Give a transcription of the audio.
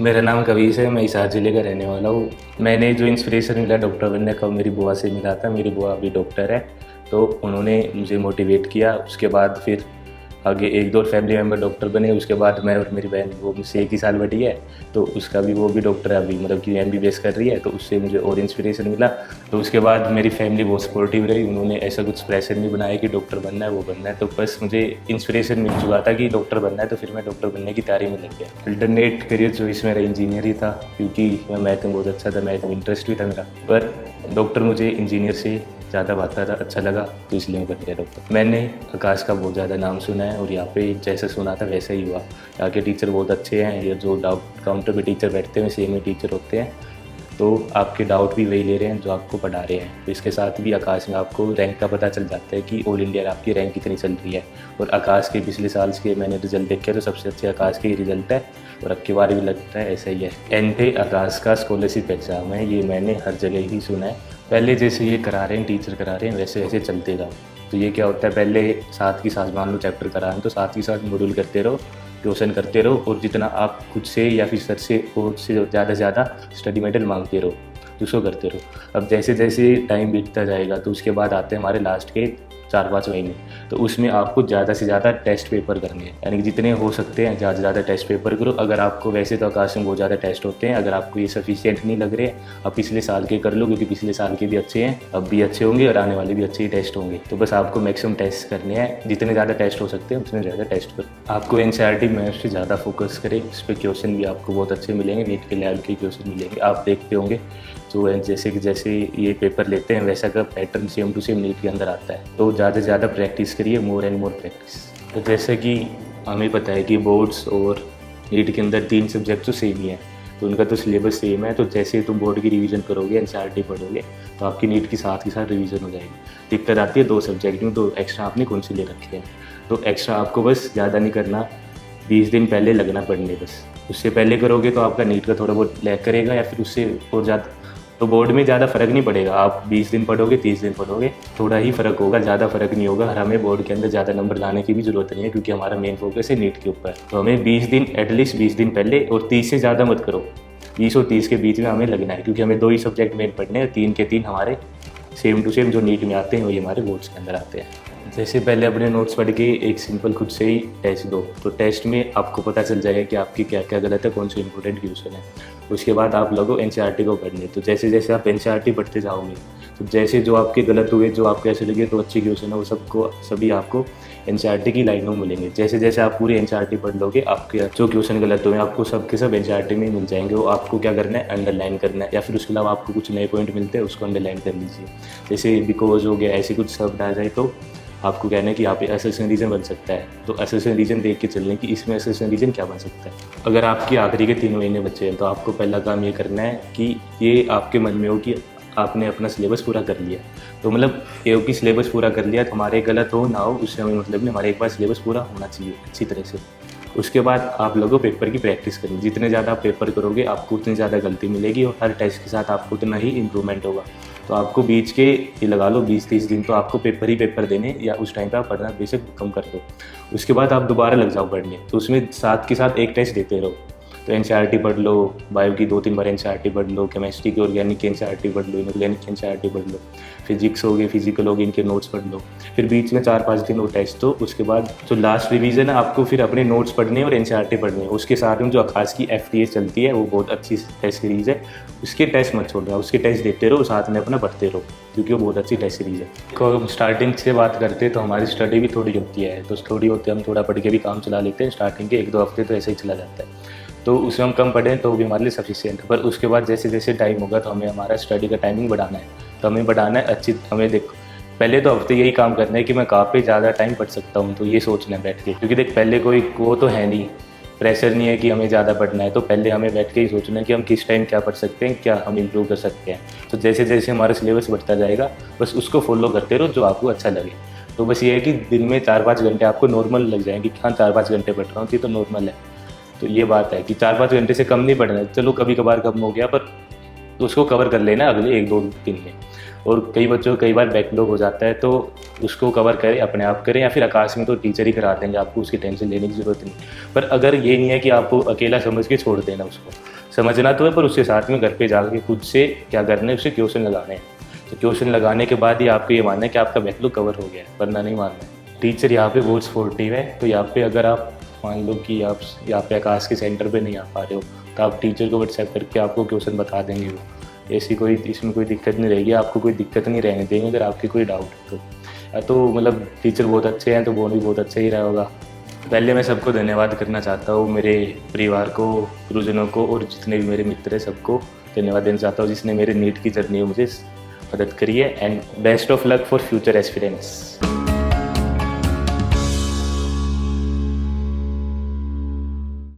मेरा नाम कवीस है। मैं हिसार ज़िले का रहने वाला हूँ। मैंने जो इंस्पिरेशन मिला डॉक्टर बनने का, मेरी बुआ से मिला था। मेरी बुआ अभी डॉक्टर है, तो उन्होंने मुझे मोटिवेट किया। उसके बाद फिर आगे एक दो फैमिली मेम्बर डॉक्टर बने। उसके बाद मैं और मेरी बहन, वो मुझसे 1 ही साल बड़ी है, तो उसका भी, वो भी डॉक्टर है अभी, मतलब कि MBBS कर रही है, तो उससे मुझे और इंस्पिरेशन मिला। तो उसके बाद मेरी फैमिली बहुत सपोर्टिव रही। उन्होंने ऐसा कुछ प्रेशर नहीं बनाया कि डॉक्टर बनना है, वो बनना है। तो बस मुझे इंस्पिरेशन मिल चुका था कि डॉक्टर बनना है, तो फिर मैं डॉक्टर बनने की तैयारी में लग गया। अल्टरनेट करियर चॉइस मेरा इंजीनियर ही था, क्योंकि मैं मैथ में बहुत अच्छा था, मैथ में इंटरेस्ट भी था मेरा। पर डॉक्टर मुझे इंजीनियर से ज़्यादा भाता था, अच्छा लगा, तो इसलिए मैं बन गया डॉक्टर। मैंने आकाश का बहुत ज़्यादा नाम सुना है, और यहाँ पे जैसे सुना था वैसे ही हुआ। यहाँ के टीचर बहुत अच्छे हैं। ये जो डाउट काउंटर पे टीचर बैठते हैं सेम ही टीचर होते हैं, तो आपके डाउट भी वही ले रहे हैं जो आपको पढ़ा रहे हैं। तो इसके साथ भी आकाश में आपको रैंक का पता चल जाता है कि ऑल इंडिया आपकी रैंक कितनी चल रही है। और आकाश के पिछले साल के मैंने रिजल्ट देखे, तो सबसे अच्छे आकाश के ही रिजल्ट है, और अब की बार भी लगता है ऐसा ही है। एंड पे आकाश का स्कॉलरशिप एग्ज़ाम है, ये मैंने हर जगह ही सुना है। पहले जैसे ये करा रहे हैं, टीचर करा रहे हैं, वैसे वैसे चलते जाओ। तो ये क्या होता है, पहले साथ की साथ मान लो चैप्टर करा रहे हैं, तो साथ ही साथ मॉड्यूल करते रहो, ट्यूशन करते रहो, और जितना आप खुद से या फिर सर से और से ज़्यादा से ज़्यादा स्टडी मटेरियल मांगते रहो, तो उसको करते रहो। अब जैसे जैसे टाइम बीतता जाएगा, तो उसके बाद आते हैं हमारे लास्ट के 4-5 महीने। तो उसमें आपको ज़्यादा से ज़्यादा टेस्ट पेपर करने हैं, यानी कि जितने हो सकते हैं ज़्यादा से ज़्यादा टेस्ट पेपर करो। अगर आपको, वैसे तो आकाश में बहुत ज़्यादा टेस्ट होते हैं, अगर आपको ये सफिशिएंट नहीं लग रहे, आप पिछले साल के कर लो, क्योंकि पिछले साल के भी अच्छे हैं, अब भी अच्छे होंगे, और आने वाले भी अच्छे ही टेस्ट होंगे। तो बस आपको मैक्सिमम टेस्ट करने हैं, जितने ज़्यादा टेस्ट हो सकते हैं उतने ज़्यादा टेस्ट करो। आपको NCERT मैथ्स से ज़्यादा फोकस करें, इस पर क्वेश्चन भी आपको बहुत अच्छे मिलेंगे, नीट के लेवल के क्वेश्चन मिलेंगे। आप देखते होंगे जो जैसे कि जैसे ये पेपर लेते हैं, वैसा का pattern same to same NEET के अंदर आता है। तो ज़्यादा से ज़्यादा प्रैक्टिस करिए, मोर एंड मोर प्रैक्टिस। तो जैसे कि हमें पता है कि बोर्ड्स और नीट के अंदर 3 सब्जेक्ट तो सेम ही है, तो उनका तो सिलेबस सेम है। तो जैसे तुम बोर्ड की रिवीजन करोगे, NCERT पढ़ोगे, तो आपकी नीट की साथ ही साथ रिवीजन हो जाएगी। दिक्कत आती है 2 सब्जेक्ट में, तो एक्स्ट्रा आपने कौन से ले रखे हैं। तो एक्स्ट्रा आपको बस ज़्यादा नहीं करना, 20 दिन पहले लगना पढ़ने। बस उससे पहले करोगे तो आपका नीट का थोड़ा बहुत लैग करेगा, या फिर उससे और ज़्यादा, तो बोर्ड में ज़्यादा फ़र्क नहीं पड़ेगा। आप 20 दिन पढ़ोगे, 30 दिन पढ़ोगे, थोड़ा ही फ़र्क होगा, ज़्यादा फ़र्क नहीं होगा। और हमें बोर्ड के अंदर ज़्यादा नंबर लाने की भी ज़रूरत नहीं है, क्योंकि हमारा मेन फोकस है नीट के ऊपर। तो हमें 20 दिन, एटलीस्ट 20 दिन पहले, और 30 से ज़्यादा मत करो, 20 और 30 के बीच में हमें लगना है, क्योंकि हमें 2 ही सब्जेक्ट मेन पढ़ने हैं, 3 के 3 हमारे सेम टू सेम जो नीट में आते हैं वही हमारे बोर्ड्स के अंदर आते हैं। जैसे पहले अपने नोट्स पढ़ के एक सिंपल खुद से ही टेस्ट दो, तो टेस्ट में आपको पता चल जाएगा कि आपकी क्या क्या गलत है, कौन से इंपॉर्टेंट क्वेश्चन है। उसके बाद आप लगो NCERT को पढ़ने। तो जैसे जैसे आप NCERT पढ़ते जाओगे, तो जैसे जो आपके गलत हुए, जो आपको ऐसे लगे तो अच्छे क्वेश्चन है, वो सभी आपको NCERT की लाइनों में मिलेंगे। जैसे जैसे आप पूरे NCERT पढ़ लोगे, आपके जो क्वेश्चन गलत हुए आपको सब के सब NCERT में मिल जाएंगे। वो आपको क्या करना है, अंडरलाइन करना है, या फिर उसके अलावा आपको कुछ नए पॉइंट मिलते हैं, उसको अंडरलाइन कर लीजिए। जैसे बिकॉज हो गया, ऐसे कुछ शब्द आ जाए, तो आपको कहना है कि यहाँ पे असर्शन रीजन बन सकता है, तो असर्शन रीजन देख के चलने कि इसमें असर्शन रीजन क्या बन सकता है। अगर आपके आखिरी के 3 महीने बचे हैं, तो आपको पहला काम ये करना है कि ये आपके मन में हो कि आपने अपना सिलेबस पूरा कर लिया। तो मतलब ये हो कि सिलेबस पूरा कर लिया, तो हमारे गलत हो ना हो उससे हमें मतलब नहीं, हमारे एक बार सिलेबस पूरा होना चाहिए अच्छी तरह से। उसके बाद आप लोगों पेपर की प्रैक्टिस करें। जितने ज़्यादा आप पेपर करोगे, आपको उतनी ज़्यादा गलती मिलेगी, और हर टेस्ट के साथ आपको उतना ही इम्प्रूवमेंट होगा। तो आपको बीच के ये लगा लो 20-30 दिन, तो आपको पेपर ही पेपर देने, या उस टाइम पे आप पढ़ना बेशक कम कर दो। उसके बाद आप दोबारा लग जाओ पढ़ने, तो उसमें साथ के साथ एक टेस्ट देते रहो। तो NCERT पढ़ लो, बायो की 2-3 बार NCERT पढ़ लो, केमिस्ट्री की ऑर्गेनिक की NCERT पढ़ लो, इनऑर्गेनिक की NCERT पढ़ लो, फिजिक्स हो गई, फिजिकल हो गई, इनके नोट्स पढ़ लो। फिर बीच में 4-5 दिन वो टेस्ट दो। उसके बाद जो लास्ट रिवीजन है, आपको फिर अपने नोट्स पढ़ने और NCERT पढ़ने। उसके साथ में जो आकाश की FTS चलती है, वो बहुत अच्छी टेस्ट सीरीज़ है, उसके टेस्ट मत छोड़ना, उसके टेस्ट देते रहो, साथ में अपना पढ़ते रहो, क्योंकि वो बहुत अच्छी टेस्ट सीरीज़ है। तो हम स्टार्टिंग से बात करते हैं, तो हमारी स्टडी भी थोड़ी होती है, तो स्टडी होती है, हम थोड़ा पढ़ के भी काम चला लेते हैं। स्टार्टिंग के 1-2 हफ्ते तो ऐसे ही चला जाता है, तो उसमें हम कम पढ़ें तो भी हमारे लिए सफिशिएंट है। पर उसके बाद जैसे जैसे टाइम होगा, तो हमें हमारा स्टडी का टाइमिंग बढ़ाना है। तो हमें बढ़ाना है अच्छी, हमें देखो पहले तो हफ्ते यही काम करना है कि मैं कहाँ पे ज़्यादा टाइम पढ़ सकता हूँ, तो ये सोचना है बैठ के। क्योंकि देख पहले कोई वो तो है नहीं, प्रेशर नहीं है कि हमें ज़्यादा पढ़ना है, तो पहले हमें बैठ के ही सोचना है कि हम किस टाइम क्या पढ़ सकते हैं, क्या हम इम्प्रूव कर सकते हैं। तो जैसे जैसे हमारा सिलेबस बढ़ता जाएगा, बस उसको फॉलो करते रहो जो आपको अच्छा लगे। तो बस ये है कि दिन में 4-5 घंटे आपको नॉर्मल लग जाएंगे कि हाँ 4-5 घंटे पढ़ रहा हूँ, ये तो नॉर्मल है। तो ये बात है कि 4-5 घंटे से कम नहीं पढ़ना है। चलो कभी कभार कम हो गया, पर तो उसको कवर कर लेना अगले 1-2 दिन में। और कई बच्चों को कई बार बैकलॉग हो जाता है, तो उसको कवर करें, अपने आप करें, या फिर आकाश में तो टीचर ही करा देंगे, आपको उसकी टेंशन लेने की ज़रूरत नहीं। पर अगर ये नहीं है कि आपको अकेला समझ के छोड़ देना, उसको समझना तो है, पर उसके साथ में घर पे जाके खुद से क्या करना है, उससे क्वेश्चन लगाने हैं। तो क्वेश्चन लगाने के बाद ही आपको ये मानना है कि आपका बैकलॉग कवर हो गया है, वरना नहीं मानना है। टीचर यहाँ पे बहुत सपोर्टिव है। तो यहाँ पे अगर आप मान लो कि आप यहाँ पे आकाश के सेंटर पे नहीं आ पा रहे हो, तो आप टीचर को व्हाट्सएप करके आपको क्वेश्चन बता देंगे वो। ऐसी कोई इसमें कोई दिक्कत नहीं रहेगी, आपको कोई दिक्कत नहीं रहने देंगे अगर आपकी कोई डाउट है तो मतलब टीचर बहुत अच्छे हैं, तो वो भी बहुत अच्छा ही रहा होगा। पहले मैं सबको धन्यवाद करना चाहता हूँ, मेरे परिवार को, गुरुजनों को, और जितने भी मेरे मित्र हैं सबको धन्यवाद देना चाहता हूँ, जिसने मेरे नीट की जर्नी में मुझे मदद करी है। And best of luck for future aspirants.